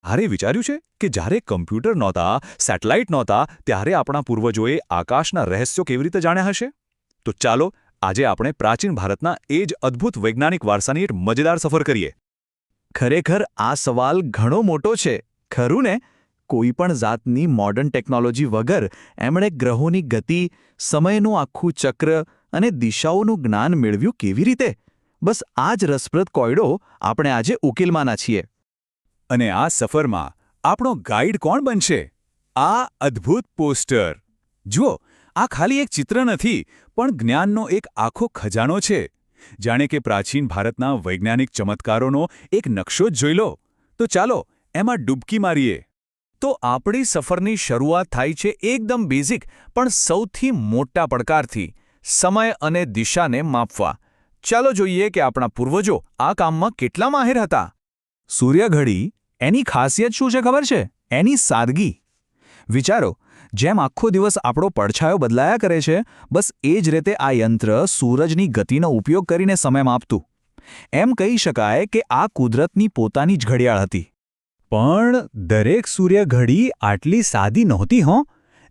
હારે વિચાર્યું છે કે જ્યારે કમ્પ્યુટર નહોતા, સેટેલાઇટ નહોતા, ત્યારે આપણા પૂર્વજોએ આકાશના રહસ્યો કેવી રીતે જાણ્યા હશે? તો ચાલો આજે આપણે પ્રાચીન ભારતના એ જ અદ્ભુત વૈજ્ઞાનિક વારસાની એક મજેદાર સફર કરીએ. ખરેખર આ સવાલ ઘણો મોટો છે, ખરું ને? કોઈ પણ જાતની મોડર્ન ટેકનોલોજી વગર એમણે ગ્રહોની ગતિ, સમયનું આખું ચક્ર અને દિશાઓનું જ્ઞાન મેળવ્યું કેવી રીતે? બસ આ જ રસપ્રદ કોયડો આપણે આજે ઉકેલવાના છીએ. અને આ સફરમાં આપણો ગાઈડ કોણ બનશે? આ અદ્ભુત પોસ્ટર જુઓ. આ ખાલી એક ચિત્ર નથી, પણ જ્ઞાનનો એક આખો ખજાનો છે. જાણે કે પ્રાચીન ભારતના વૈજ્ઞાનિક ચમત્કારોનો એક નકશો જ જોઈ લો. તો ચાલો એમાં ડૂબકી મારીએ. તો આપણી સફરની શરૂઆત થાય છે એકદમ બેઝિક પણ સૌથી મોટા પડકારથી, સમય અને દિશાને માપવા. ચાલો જોઈએ કે આપણા પૂર્વજો આ કામમાં કેટલા માહિર હતા. સૂર્યઘડી, એની ખાસિયત શું છે ખબર છે? એની સાદગી. વિચારો, જેમ આખો દિવસ આપણો પડછાયો બદલાયા કરે છે, બસ એ જ રીતે આ યંત્ર સૂરજની ગતિનો ઉપયોગ કરીને સમય માપતું. એમ કહી શકાય કે આ કુદરતની પોતાની જ ઘડિયાળ હતી. પણ દરેક સૂર્યઘડી આટલી સાદી નહોતી હો.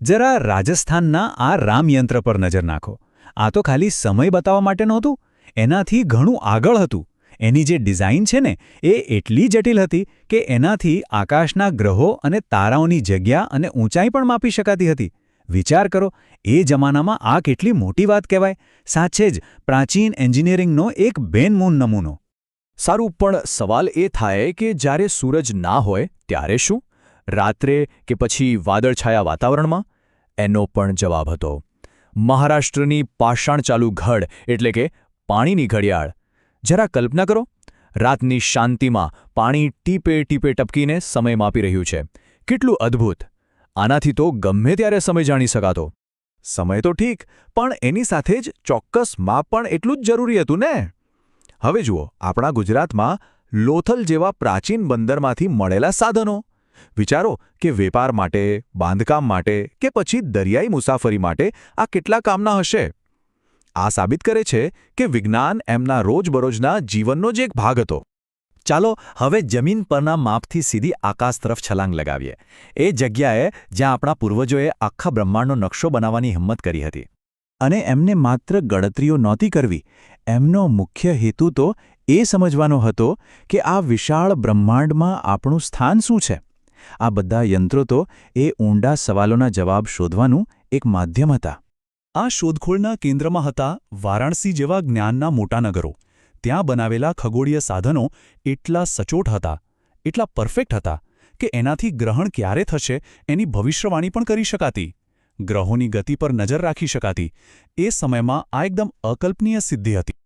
જરા રાજસ્થાનના આ રામયંત્ર પર નજર નાખો. આ તો ખાલી સમય બતાવવા માટે નહોતું, એનાથી ઘણું આગળ હતું. એની જે ડિઝાઇન છે ને, એ એટલી જટિલ હતી કે એનાથી આકાશના ગ્રહો અને તારાઓની જગ્યા અને ઊંચાઈ પણ માપી શકાતી હતી. વિચાર કરો, એ જમાનામાં આ કેટલી મોટી વાત કહેવાય. સાચે જ પ્રાચીન એન્જિનિયરિંગનો એક બેનમૂન નમૂનો. સારું, પણ સવાલ એ થાય કે જ્યારે સૂરજ ના હોય ત્યારે શું? રાત્રે કે પછી વાદળછાયા વાતાવરણમાં? એનો પણ જવાબ હતો. મહારાષ્ટ્રની પાષાણચાલુ ઘડ એટલે કે પાણીની ઘડિયાળ. જરા કલ્પના કરો, રાતની શાંતિમાં પાણી ટીપે ટીપે ટપકીને સમય માપી રહ્યું છે. કેટલું અદ્ભુત! આનાથી તો ગમે ત્યારે સમય જાણી શકાતો. સમય તો ઠીક, પણ એની સાથે જ ચોક્કસ માપ પણ એટલું જ જરૂરી હતું ને? હવે જુઓ, આપણા ગુજરાતમાં લોથલ જેવા પ્રાચીન બંદરમાંથી મળેલા સાધનો. વિચારો કે વેપાર માટે, બાંધકામ માટે કે પછી દરિયાઈ મુસાફરી માટે આ કેટલા કામના હશે. આ સાબિત કરે છે કે વિજ્ઞાન એમના રોજબરોજના જીવનનો જ એક ભાગ હતો. ચાલો હવે જમીન પરના માપથી સીધી આકાશ તરફ છલાંગ લગાવીએ. એ જગ્યાએ જ્યાં આપણા પૂર્વજોએ આખા બ્રહ્માંડનો નકશો બનાવવાની હિંમત કરી હતી. અને એમને માત્ર ગણતરીઓ નહોતી કરવી, એમનો મુખ્ય હેતુ તો એ સમજવાનો હતો કે આ વિશાળ બ્રહ્માંડમાં આપણું સ્થાન શું છે. આ બધા યંત્રો તો એ ઊંડા સવાલોના જવાબ શોધવાનું એક માધ્યમ હતા. આ શોધખોળના કેન્દ્રમાં હતા વારાણસી જેવા જ્ઞાનના મોટા નગરો. ત્યાં બનાવેલા ખગોળીય સાધનો એટલા સચોટ હતા, એટલા પરફેક્ટ હતા કે એનાથી ગ્રહણ ક્યારે થશે એની ભવિષ્યવાણી પણ કરી શકાતી. ગ્રહોની ગતિ પર નજર રાખી શકાતી. એ સમયમાં આ એકદમ અકલ્પનીય સિદ્ધિ હતી.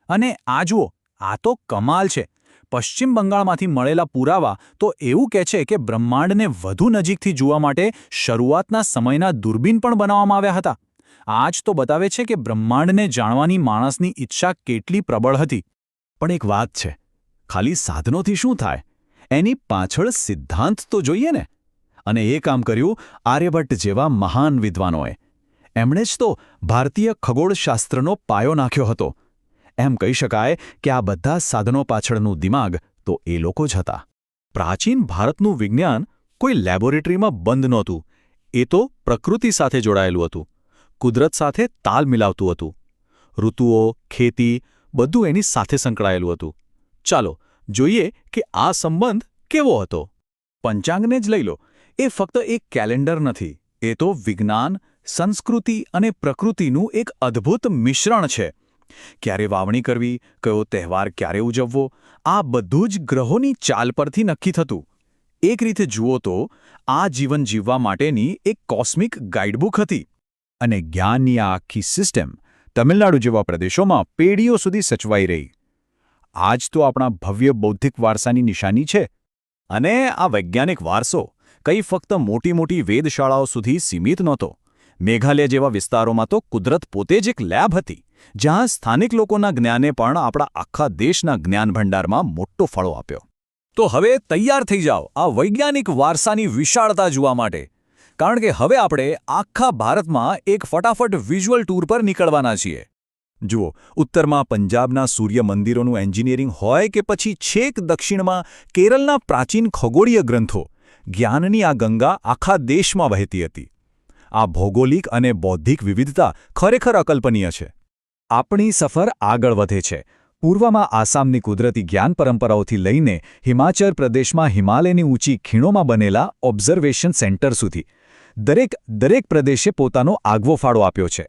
અને આ જુઓ, આ તો કમાલ છે. પશ્ચિમ બંગાળમાંથી મળેલા પુરાવા તો એવું કહે છે કે બ્રહ્માંડને વધુ નજીકથી જોવા માટે શરૂઆતના સમયના દૂરબીન પણ બનાવવામાં આવ્યા હતા. આ જ તો બતાવે છે કે બ્રહ્માંડને જાણવાની માણસની ઈચ્છા કેટલી પ્રબળ હતી. પણ એક વાત છે, ખાલી સાધનોથી શું થાય? એની પાછળ સિદ્ધાંત તો જોઈએ ને. અને એ કામ કર્યું આર્યભટ્ટ જેવા મહાન વિદ્વાનોએ. એમણે જ તો ભારતીય ખગોળશાસ્ત્રનો પાયો નાખ્યો હતો. એમ કહી શકાય કે આ બધા સાધનો પાછળનું દિમાગ તો એ લોકો જ હતા. પ્રાચીન ભારતનું વિજ્ઞાન કોઈ લેબોરેટરીમાં બંધ નહોતું. એ તો પ્રકૃતિ સાથે જોડાયેલું હતું. કુદરત સાથે તાલ મિલાવતું હતું. ઋતુઓ, ખેતી, બધું એની સાથે સંકળાયેલું હતું. ચાલો જોઈએ કે આ સંબંધ કેવો હતો. પંચાંગને જ લઈ લો. એ ફક્ત એક કેલેન્ડર નથી, એ તો વિજ્ઞાન, સંસ્કૃતિ અને પ્રકૃતિનું એક અદ્ભુત મિશ્રણ છે. ક્યારે વાવણી કરવી, કયો તહેવાર ક્યારે ઉજવવો, આ બધું જ ગ્રહોની ચાલ પરથી નક્કી થતું. એક રીતે જુઓ તો આ જીવન જીવવા માટેની એક કોસ્મિક ગાઈડબુક હતી. અને જ્ઞાનની આ આખી સિસ્ટમ તમિલનાડુ જેવા પ્રદેશોમાં પેઢીઓ સુધી સચવાઈ રહી. આ જ તો આપણા ભવ્ય બૌદ્ધિક વારસાની નિશાની છે. અને આ વૈજ્ઞાનિક વારસો કંઈ ફક્ત મોટી મોટી વેધશાળાઓ સુધી સીમિત નહોતો. મેઘાલય જેવા વિસ્તારોમાં તો કુદરત પોતે જ એક લેબ હતી, જ્યાં સ્થાનિક લોકોના જ્ઞાને પણ આપણા આખા દેશના જ્ઞાન ભંડારમાં મોટો ફાળો આપ્યો. તો હવે તૈયાર થઈ જાઓ આ વૈજ્ઞાનિક વારસાની વિશાળતા જોવા માટે. કારણ કે હવે આપણે આખા ભારતમાં એક ફટાફટ વિઝ્યુઅલ ટૂર પર નીકળવાના છીએ. જુઓ, ઉત્તરમાં પંજાબના સૂર્ય મંદિરોનું એન્જિનિયરિંગ હોય કે પછી છેક દક્ષિણમાં કેરળના પ્રાચીન ખગોળીય ગ્રંથો, જ્ઞાનની આ ગંગા આખા દેશમાં વહેતી હતી. આ ભૌગોલિક અને બૌદ્ધિક વિવિધતા ખરેખર અકલ્પનીય છે. આપણી સફર આગળ વધે છે. પૂર્વમાં આસામની કુદરતી જ્ઞાન પરંપરાઓથી લઈને હિમાચલ પ્રદેશમાં હિમાલયની ઊંચી ખીણોમાં બનેલા ઓબ્ઝર્વેશન સેન્ટર સુધી દરેક પ્રદેશે પોતાનો આગવો ફાળો આપ્યો છે.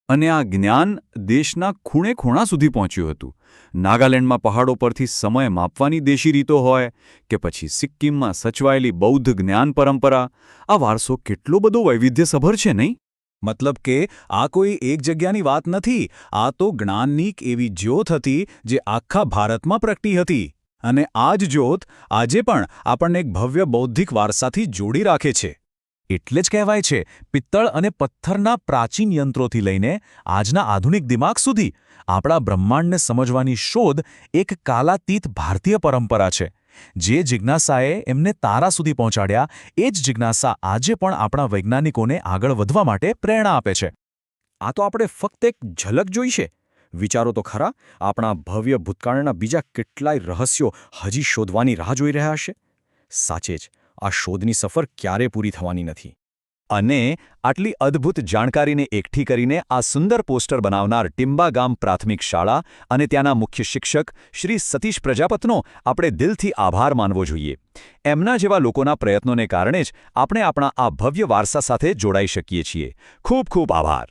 અને આ જ્ઞાન દેશના ખૂણે ખૂણા સુધી પહોંચ્યું હતું. નાગાલેન્ડમાં પહાડો પરથી સમય માપવાની દેશી રીતો હોય કે પછી સિક્કિમમાં સચવાયેલી બૌદ્ધ જ્ઞાન પરંપરા, આ વારસો કેટલો બધો વૈવિધ્યસભર છે, નહીં? મતલબ કે આ કોઈ એક જગ્યાની વાત નથી. આ તો જ્ઞાનની એક એવી જ્યોત હતી જે આખા ભારતમાં પ્રગટી હતી. અને આ જ જ્યોત આજે પણ આપણને એક ભવ્ય બૌદ્ધિક વારસાથી જોડી રાખે છે. એટલે જ કહેવાય છે, પિત્તળ અને પથ્થરના પ્રાચીન યંત્રોથી લઈને આજના આધુનિક દિમાગ સુધી આપણા બ્રહ્માંડને સમજવાની શોધ એક કાલાતીત ભારતીય પરંપરા છે. જે જિજ્ઞાસાએ એમને તારા સુધી પહોંચાડ્યા, એ જ જિજ્ઞાસા આજે પણ આપણા વૈજ્ઞાનિકોને આગળ વધવા માટે પ્રેરણા આપે છે. આ તો આપણે ફક્ત એક ઝલક જોઈ છે. વિચારો તો ખરા, આપણા ભવ્ય ભૂતકાળના બીજા કેટલાય રહસ્યો હજી શોધવાની રાહ જોઈ રહ્યા હશે. સાચે જ, આ શોધની સફર ક્યારે પૂરી થવાની નથી. અને આટલી અદ્ભુત જાણકારીને એકઠી કરીને આ સુંદર પોસ્ટર બનાવનાર ટિંબા ગામ પ્રાથમિક શાળા અને ત્યાંના મુખ્ય શિક્ષક શ્રી સતીશ પ્રજાપતનો આપણે દિલથી આભાર માનવો જોઈએ. એમના જેવા લોકોના પ્રયત્નોને કારણે જ આપણે આપણા આ ભવ્ય વારસા સાથે જોડાઈ શકીએ છીએ. ખૂબ ખૂબ આભાર.